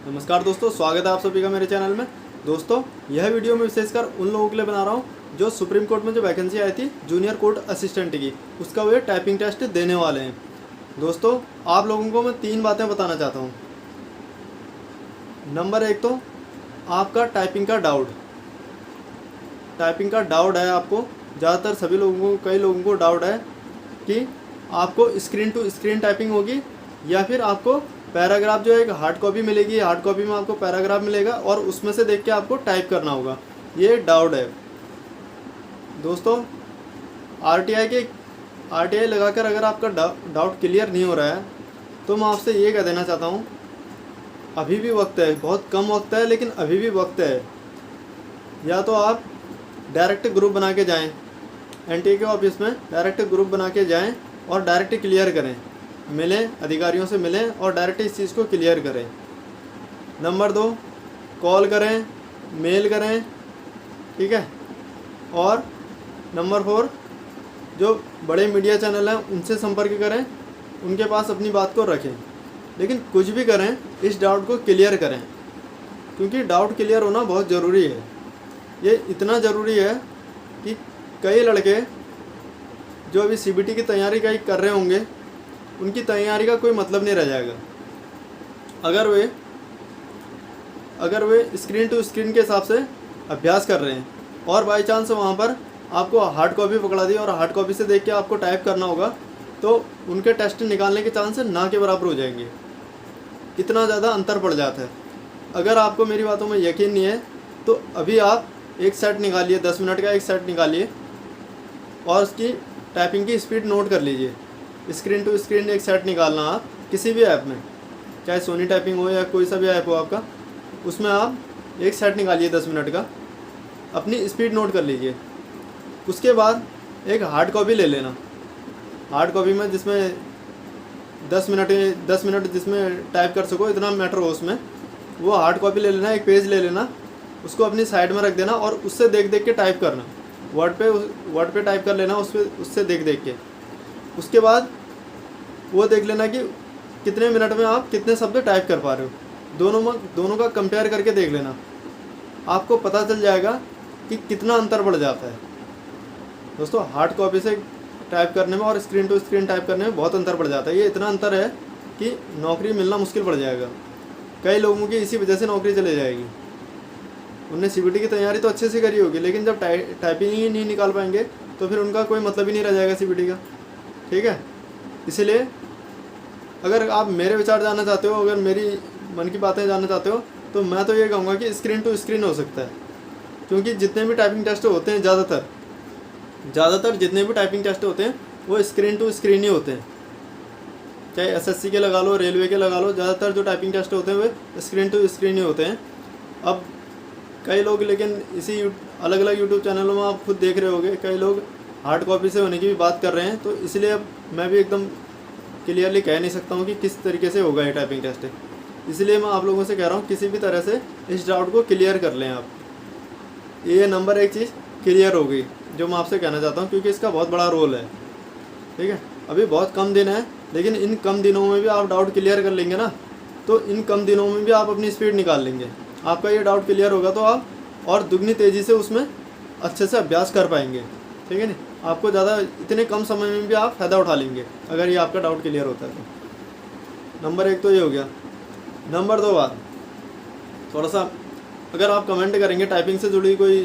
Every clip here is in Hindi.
नमस्कार दोस्तों, स्वागत है आप सभी का मेरे चैनल में। दोस्तों, यह वीडियो मैं विशेषकर उन लोगों के लिए बना रहा हूं जो सुप्रीम कोर्ट में जो वैकेंसी आई थी जूनियर कोर्ट असिस्टेंट की, उसका वे टाइपिंग टेस्ट देने वाले हैं। दोस्तों, आप लोगों को मैं 3 बातें बताना चाहता हूं। नंबर 1 तो आपका टाइपिंग का डाउट है आपको। ज़्यादातर सभी लोगों को, कई लोगों को डाउट है कि आपको स्क्रीन टू स्क्रीन टाइपिंग होगी या फिर आपको पैराग्राफ जो है एक हार्ड कॉपी मिलेगी, हार्ड कॉपी में आपको पैराग्राफ मिलेगा और उसमें से देख के आपको टाइप करना होगा। ये डाउट है दोस्तों। आरटीआई लगाकर अगर आपका डाउट क्लियर नहीं हो रहा है तो मैं आपसे ये कह देना चाहता हूँ, अभी भी वक्त है, बहुत कम वक्त है लेकिन अभी भी वक्त है। या तो आप डायरेक्ट ग्रुप बना के जाएँ, एनटीए के ऑफिस में डायरेक्ट ग्रुप बना के जाएँ और डायरेक्ट क्लियर करें, मिलें, अधिकारियों से मिलें और डायरेक्ट इस चीज़ को क्लियर करें। नंबर 2, कॉल करें, मेल करें, ठीक है। और नंबर 4, जो बड़े मीडिया चैनल हैं उनसे संपर्क करें, उनके पास अपनी बात को रखें। लेकिन कुछ भी करें, इस डाउट को क्लियर करें, क्योंकि डाउट क्लियर होना बहुत ज़रूरी है। ये इतना ज़रूरी है कि कई लड़के जो अभी सीबीटी की तैयारी कर रहे होंगे, उनकी तैयारी का कोई मतलब नहीं रह जाएगा अगर वे स्क्रीन टू स्क्रीन के हिसाब से अभ्यास कर रहे हैं और बाई चांस वहाँ पर आपको हार्ड कॉपी पकड़ा दी और हार्ड कॉपी से देख के आपको टाइप करना होगा, तो उनके टेस्ट निकालने के चांस ना के बराबर हो जाएंगे। इतना ज़्यादा अंतर पड़ जाता है। अगर आपको मेरी बातों में यकीन नहीं है तो अभी आप एक सेट निकालिए, 10 मिनट का एक सेट निकालिए और उसकी टाइपिंग की स्पीड नोट कर लीजिए। स्क्रीन टू स्क्रीन एक सेट निकालना आप किसी भी ऐप में, चाहे सोनी टाइपिंग हो या कोई सा भी ऐप हो आपका, उसमें आप एक सेट निकालिए 10 मिनट का, अपनी स्पीड नोट कर लीजिए। उसके बाद एक हार्ड कॉपी ले लेना, हार्ड कॉपी में जिसमें 10 मिनट जिसमें टाइप कर सको, इतना मैटर हो उसमें, वो हार्ड कॉपी ले लेना, एक पेज ले लेना, उसको अपनी साइड में रख देना और उससे देख देख के टाइप करना। वर्ड पे टाइप कर लेना उससे देख देख के। उसके बाद वो देख लेना कि कितने मिनट में आप कितने शब्द टाइप कर पा रहे हो। दोनों का कंपेयर करके देख लेना, आपको पता चल जाएगा कि कितना अंतर बढ़ जाता है। दोस्तों, हार्ड कॉपी से टाइप करने में और स्क्रीन टू स्क्रीन टाइप करने में बहुत अंतर बढ़ जाता है। ये इतना अंतर है कि नौकरी मिलना मुश्किल पड़ जाएगा। कई लोगों की इसी वजह से नौकरी चले जाएगी। उनने सीबीटी की तैयारी तो अच्छे से करी होगी, लेकिन जब टाइपिंग ही नहीं निकाल पाएंगे तो फिर उनका कोई मतलब ही नहीं रह जाएगा सीबीटी का, ठीक है। इसीलिए अगर आप मेरे विचार जानना चाहते हो, अगर मेरी मन की बातें जानना चाहते हो, तो मैं तो ये कहूँगा कि स्क्रीन टू स्क्रीन हो सकता है। क्योंकि जितने भी टाइपिंग टेस्ट होते हैं, ज़्यादातर जितने भी टाइपिंग टेस्ट होते हैं वो स्क्रीन टू स्क्रीन ही होते हैं। चाहे एसएससी के लगा लो, रेलवे के लगा लो, ज़्यादातर जो टाइपिंग टेस्ट होते हैं वे स्क्रीन टू स्क्रीन ही होते हैं। अब कई लोग, लेकिन इसी अलग अलग यूट्यूब चैनलों में आप खुद देख रहे होंगे, कई लोग हार्ड कॉपी से होने की भी बात कर रहे हैं। तो इसलिए अब मैं भी एकदम क्लियरली कह नहीं सकता हूँ कि किस तरीके से होगा ये टाइपिंग टेस्ट। इसलिए मैं आप लोगों से कह रहा हूँ, किसी भी तरह से इस डाउट को क्लियर कर लें आप। ये नंबर 1 चीज़ क्लियर हो गई जो मैं आपसे कहना चाहता हूँ, क्योंकि इसका बहुत बड़ा रोल है, ठीक है। अभी बहुत कम दिन है, लेकिन इन कम दिनों में भी आप डाउट क्लियर कर लेंगे ना, तो इन कम दिनों में भी आप अपनी स्पीड निकाल लेंगे। आपका ये डाउट क्लियर होगा तो आप और दुगनी तेज़ी से उसमें अच्छे से अभ्यास कर पाएंगे, ठीक है। नहीं, आपको ज़्यादा इतने कम समय में भी आप फ़ायदा उठा लेंगे अगर ये आपका डाउट क्लियर होता है तो। नंबर 1 तो ये हो गया। नंबर 2 बात, थोड़ा सा अगर आप कमेंट करेंगे, टाइपिंग से जुड़ी कोई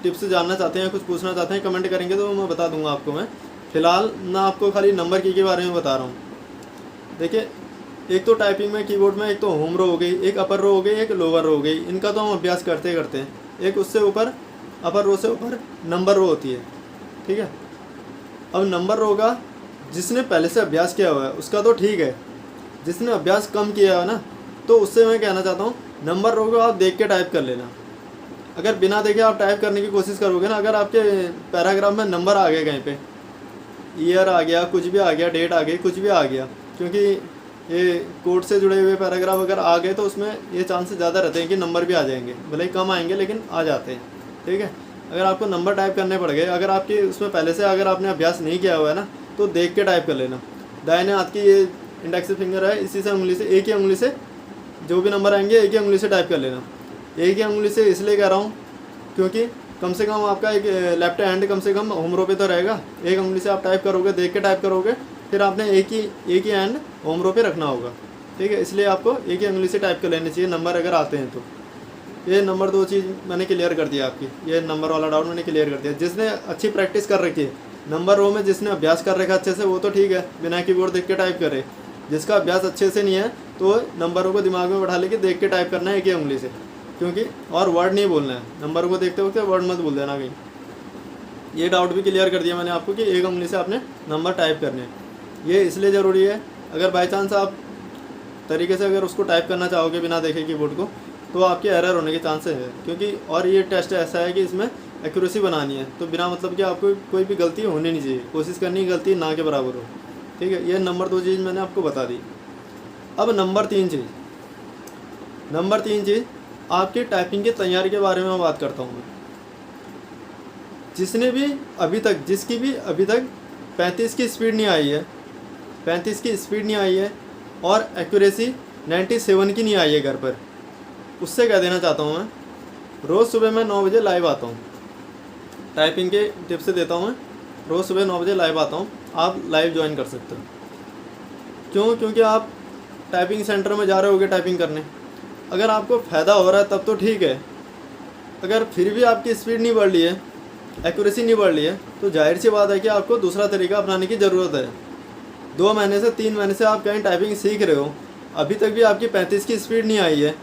टिप्स जानना चाहते हैं, कुछ पूछना चाहते हैं, कमेंट करेंगे तो मैं बता दूंगा आपको। मैं फ़िलहाल ना आपको खाली नंबर की के बारे में बता रहा हूँ। देखिए, एक तो टाइपिंग में कीबोर्ड में एक तो होम रो हो गई, एक अपर रो हो गई, एक लोअर रो हो गई। इनका तो हम अभ्यास करते हैं। एक उससे ऊपर, अपर रो से ऊपर नंबर रो होती है, ठीक है। अब नंबर रो का जिसने पहले से अभ्यास किया हुआ है उसका तो ठीक है, जिसने अभ्यास कम किया है ना, तो उससे मैं कहना चाहता हूँ नंबर रो को आप देख के टाइप कर लेना। अगर बिना देखे आप टाइप करने की कोशिश करोगे ना, अगर आपके पैराग्राफ में नंबर आ गए, कहीं पे ईयर आ गया, कुछ भी आ गया, डेट आ गई, कुछ भी आ गया, क्योंकि ये कोड से जुड़े हुए पैराग्राफ अगर आ गए तो उसमें ये चांसेस ज़्यादा रहते हैं कि नंबर भी आ जाएंगे, भले ही कम आएंगे लेकिन आ जाते हैं, ठीक है। अगर आपको नंबर टाइप करने पड़ गए, अगर आपकी उसमें पहले से अगर आपने अभ्यास नहीं किया हुआ है ना, तो देख के टाइप कर लेना। दाहिने हाथ की ये इंडेक्स फिंगर है, इसी से उंगली से, एक ही उंगली से जो भी नंबर आएंगे एक ही उंगली से टाइप कर लेना। एक ही उंगली से इसलिए कह रहा हूँ क्योंकि कम से कम आपका एक लेफ्ट हैंड कम से कम होम रो पे तो रहेगा। एक उंगली से आप टाइप करोगे, देख के टाइप करोगे, फिर आपने एक ही हैंड होम रो पे रखना होगा, ठीक है। इसलिए आपको एक ही उंगली से टाइप कर लेनी चाहिए नंबर अगर आते हैं तो। ये नंबर 2 चीज़ मैंने क्लियर कर दिया आपकी, ये नंबर वाला डाउट मैंने क्लियर कर दिया। जिसने अच्छी प्रैक्टिस कर रखी है नंबर रो में, जिसने अभ्यास कर रखा अच्छे से, वो तो ठीक है, बिना कीबोर्ड देख के टाइप करे। जिसका अभ्यास अच्छे से नहीं है तो नंबरों को दिमाग में बैठा लेके देख के टाइप करना है एक ही उंगली से, क्योंकि और वर्ड नहीं बोलना है। नंबर को देखते वक्त वर्ड मत बोल देना कहीं। ये डाउट भी क्लियर कर दिया मैंने आपको कि एक उंगली से आपने नंबर टाइप करने हैं। ये इसलिए ज़रूरी है, अगर बाई चांस आप तरीके से अगर उसको टाइप करना चाहोगे बिना देखे कीबोर्ड को, तो आपके एरर होने के चांसेस है। क्योंकि और ये टेस्ट ऐसा है कि इसमें एक्यूरेसी बनानी है, तो बिना मतलब कि आपको कोई भी गलती होनी नहीं चाहिए, कोशिश करनी गलती ना के बराबर हो, ठीक है। ये नंबर 2 चीज़ मैंने आपको बता दी। अब नंबर 3 चीज़ आपकी टाइपिंग की तैयारी के बारे में बात करता हूँ मैं। जिसकी भी अभी तक 35 की स्पीड नहीं आई है, 35 की स्पीड नहीं आई है और एक्यूरेसी 97 की नहीं आई है घर पर, उससे कह देना चाहता हूँ मैं, रोज़ सुबह मैं 9 बजे लाइव आता हूँ। टाइपिंग के टिप्स देता हूँ मैं, रोज़ सुबह 9 बजे लाइव आता हूँ, आप लाइव ज्वाइन कर सकते हो। क्यों? क्योंकि आप टाइपिंग सेंटर में जा रहे होगे टाइपिंग करने। अगर आपको फ़ायदा हो रहा है तब तो ठीक है, अगर फिर भी आपकी स्पीड नहीं बढ़ रही है, एक्यूरेसी नहीं बढ़ रही है, तो जाहिर सी बात है कि आपको दूसरा तरीका अपनाने की ज़रूरत है। 2 महीने से 3 महीने से आप कहीं टाइपिंग सीख रहे हो, अभी तक भी आपकी 35 की स्पीड नहीं आई है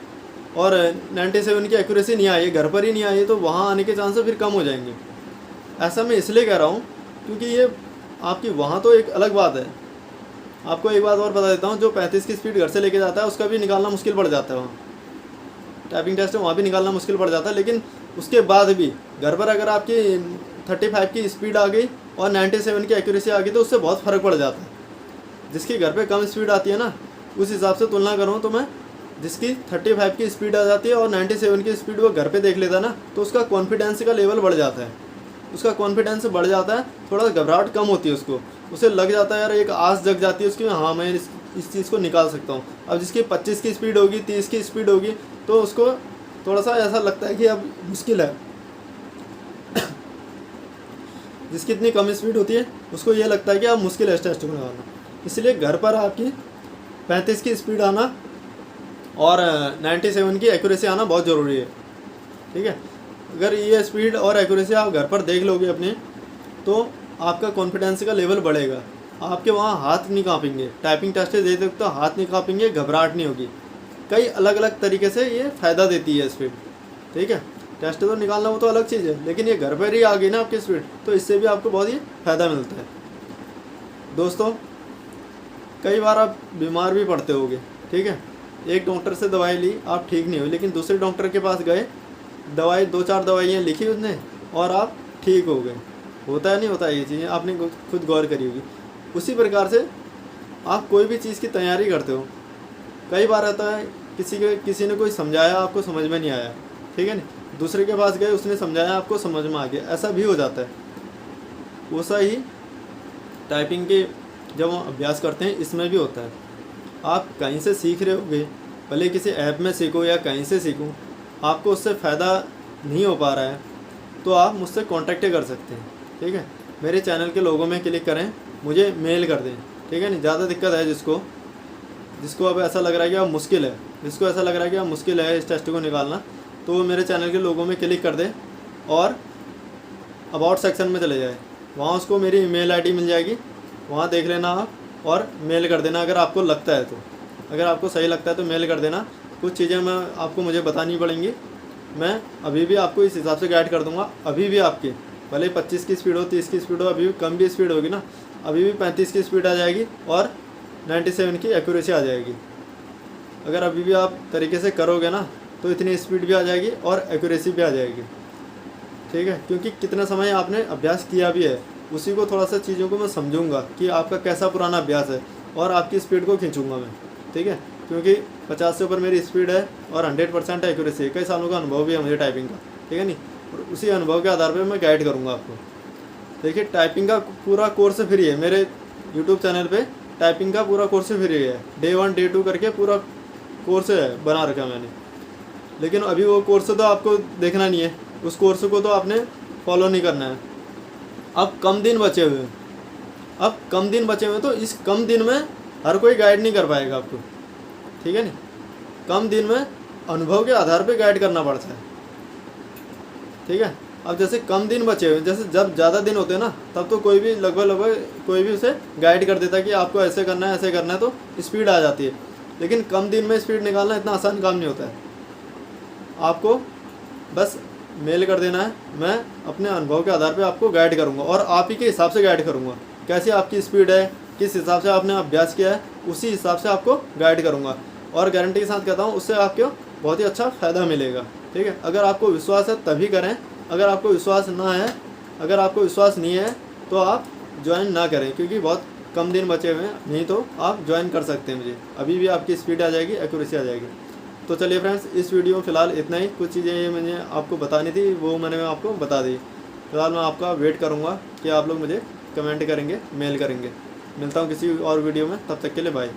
और 97 की एक्यूरेसी नहीं आई है, घर पर ही नहीं आई है, तो वहाँ आने के चांसेस फिर कम हो जाएंगे। ऐसा मैं इसलिए कह रहा हूँ क्योंकि ये आपकी वहाँ तो एक अलग बात है। आपको एक बात और बता देता हूँ, जो 35 की स्पीड घर से लेके जाता है उसका भी निकालना मुश्किल पड़ जाता है। वहाँ टाइपिंग टेस्ट है, वहाँ भी निकालना मुश्किल पड़ जाता है। लेकिन उसके बाद भी घर पर अगर आपकी 35 की स्पीड आ गई और 97 की एक्यूरेसी आ गई तो उससे बहुत फ़र्क पड़ जाता है। जिसकी घर पे कम स्पीड आती है ना, उस हिसाब से तुलना करूँ तो मैं, जिसकी 35 की स्पीड आ जाती है और 97 की स्पीड वो घर पे देख लेता ना, तो उसका कॉन्फिडेंस का लेवल बढ़ जाता है। उसका कॉन्फिडेंस बढ़ जाता है, थोड़ा घबराहट कम होती है उसको, उसे लग जाता है यार, एक आस जग जाती है उसकी, हाँ मैं इस चीज़ को निकाल सकता हूँ। अब जिसकी 25 की स्पीड होगी, 30 की स्पीड होगी, तो उसको थोड़ा सा ऐसा लगता है कि अब मुश्किल है। जिसकी इतनी कम स्पीड होती है उसको ये लगता है कि अब मुश्किल है इस टेस्ट को निकालना। इसलिए घर पर आपकी 35 की स्पीड आना और 97 की एक्यूरेसी आना बहुत ज़रूरी है, ठीक है। अगर ये स्पीड और एक्यूरेसी आप घर पर देख लोगे अपने, तो आपका कॉन्फिडेंस का लेवल बढ़ेगा। आपके वहाँ हाथ नहीं काँपेंगे, टाइपिंग टेस्ट देते वक्त तो हाथ नहीं काँपेंगे, घबराहट नहीं होगी। कई अलग अलग तरीके से ये फ़ायदा देती है स्पीड, ठीक है। टेस्ट तो निकालना वो तो अलग चीज़ है, लेकिन ये घर पर ही आ गई ना आपकी स्पीड, तो इससे भी आपको बहुत ही फ़ायदा मिलता है। दोस्तों, कई बार आप बीमार भी पड़ते होगे, ठीक है। एक डॉक्टर से दवाई ली, आप ठीक नहीं हुई, लेकिन दूसरे डॉक्टर के पास गए, दवाई 2-4 दवाइयाँ लिखी उसने और आप ठीक हो गए। होता है नहीं होता ये चीज़ें, आपने खुद गौर करी होगी। उसी प्रकार से आप कोई भी चीज़ की तैयारी करते हो, कई बार आता है किसी ने कोई समझाया, आपको समझ में नहीं आया, ठीक है ना, दूसरे के पास गए, उसने समझाया, आपको समझ में आ गया, ऐसा भी हो जाता है। वैसा ही टाइपिंग के जब हम अभ्यास करते हैं इसमें भी होता है। आप कहीं से सीख रहे होगे, भले किसी ऐप में सीखो या कहीं से सीखो, आपको उससे फ़ायदा नहीं हो पा रहा है, तो आप मुझसे कॉन्टैक्ट कर सकते हैं, ठीक है। मेरे चैनल के लोगों में क्लिक करें, मुझे मेल कर दें, ठीक है नहीं। ज़्यादा दिक्कत है जिसको अब ऐसा लग रहा है कि अब मुश्किल है, जिसको ऐसा लग रहा है कि अब मुश्किल है इस टेस्ट को निकालना, तो वो मेरे चैनल के लोगों में क्लिक कर दें और अबाउट सेक्शन में चले जाए। वहाँ उसको मेरी ईमेल आईडी मिल जाएगी, वहाँ देख लेना आप और मेल कर देना अगर आपको लगता है तो। अगर आपको सही लगता है तो मेल कर देना। कुछ चीज़ें मुझे बतानी पड़ेंगी, मैं अभी भी आपको इस हिसाब से गाइड कर दूँगा। अभी भी आपकी भले 25 की स्पीड हो, 30 की स्पीड हो, अभी भी कम भी स्पीड होगी ना, अभी भी 35 की स्पीड आ जाएगी और 97 की एक्यूरेसी आ जाएगी। अगर अभी भी आप तरीके से करोगे ना, तो इतनी स्पीड भी आ जाएगी और एक्यूरेसी भी आ जाएगी, ठीक है। क्योंकि कितना समय आपने अभ्यास किया भी है, उसी को थोड़ा सा चीज़ों को मैं समझूंगा कि आपका कैसा पुराना अभ्यास है और आपकी स्पीड को खींचूंगा मैं, ठीक है। क्योंकि 50 से ऊपर मेरी स्पीड है और 100% एक्यूरेसी है, कई सालों का अनुभव भी है मुझे टाइपिंग का, ठीक है नहीं। और उसी अनुभव के आधार पर मैं गाइड करूँगा आपको। देखिए, टाइपिंग का पूरा कोर्स फ्री है मेरे यूट्यूब चैनल पर। टाइपिंग का पूरा कोर्स फ्री है, Day 1 Day 2 करके पूरा कोर्स है बना रखा है मैंने, लेकिन अभी वो कोर्स तो आपको देखना नहीं है, उस कोर्स को तो आपने फॉलो नहीं करना है। अब कम दिन बचे हुए हैं, अब कम दिन बचे हुए हैं, तो इस कम दिन में हर कोई गाइड नहीं कर पाएगा आपको, ठीक है नहीं। कम दिन में अनुभव के आधार पे गाइड करना पड़ता है, ठीक है। अब जैसे कम दिन बचे हुए, जैसे जब ज़्यादा दिन होते हैं ना, तब तो कोई भी लगभग कोई भी उसे गाइड कर देता है कि आपको ऐसे करना है, ऐसे करना है, तो स्पीड आ जाती है। लेकिन कम दिन में स्पीड निकालना इतना आसान काम नहीं होता है। आपको बस मेल कर देना है, मैं अपने अनुभव के आधार पे आपको गाइड करूँगा और आप ही के हिसाब से गाइड करूँगा। कैसी आपकी स्पीड है, किस हिसाब से आपने अभ्यास किया है, उसी हिसाब से आपको गाइड करूँगा। और गारंटी के साथ कहता हूँ, उससे आपको बहुत ही अच्छा फ़ायदा मिलेगा, ठीक है। अगर आपको विश्वास है तभी करें, अगर आपको विश्वास ना है, अगर आपको विश्वास नहीं है तो आप ज्वाइन ना करें, क्योंकि बहुत कम दिन बचे हुए हैं। नहीं तो आप ज्वाइन कर सकते हैं मुझे, अभी भी आपकी स्पीड आ जाएगी, एक्यूरेसी आ जाएगी। तो चलिए फ्रेंड्स, इस वीडियो में फ़िलहाल इतना ही। कुछ चीज़ें ये मैंने आपको बतानी थी, वो मैंने आपको बता दी। फिलहाल मैं आपका वेट करूँगा कि आप लोग मुझे कमेंट करेंगे, मेल करेंगे। मिलता हूँ किसी और वीडियो में, तब तक के लिए बाय।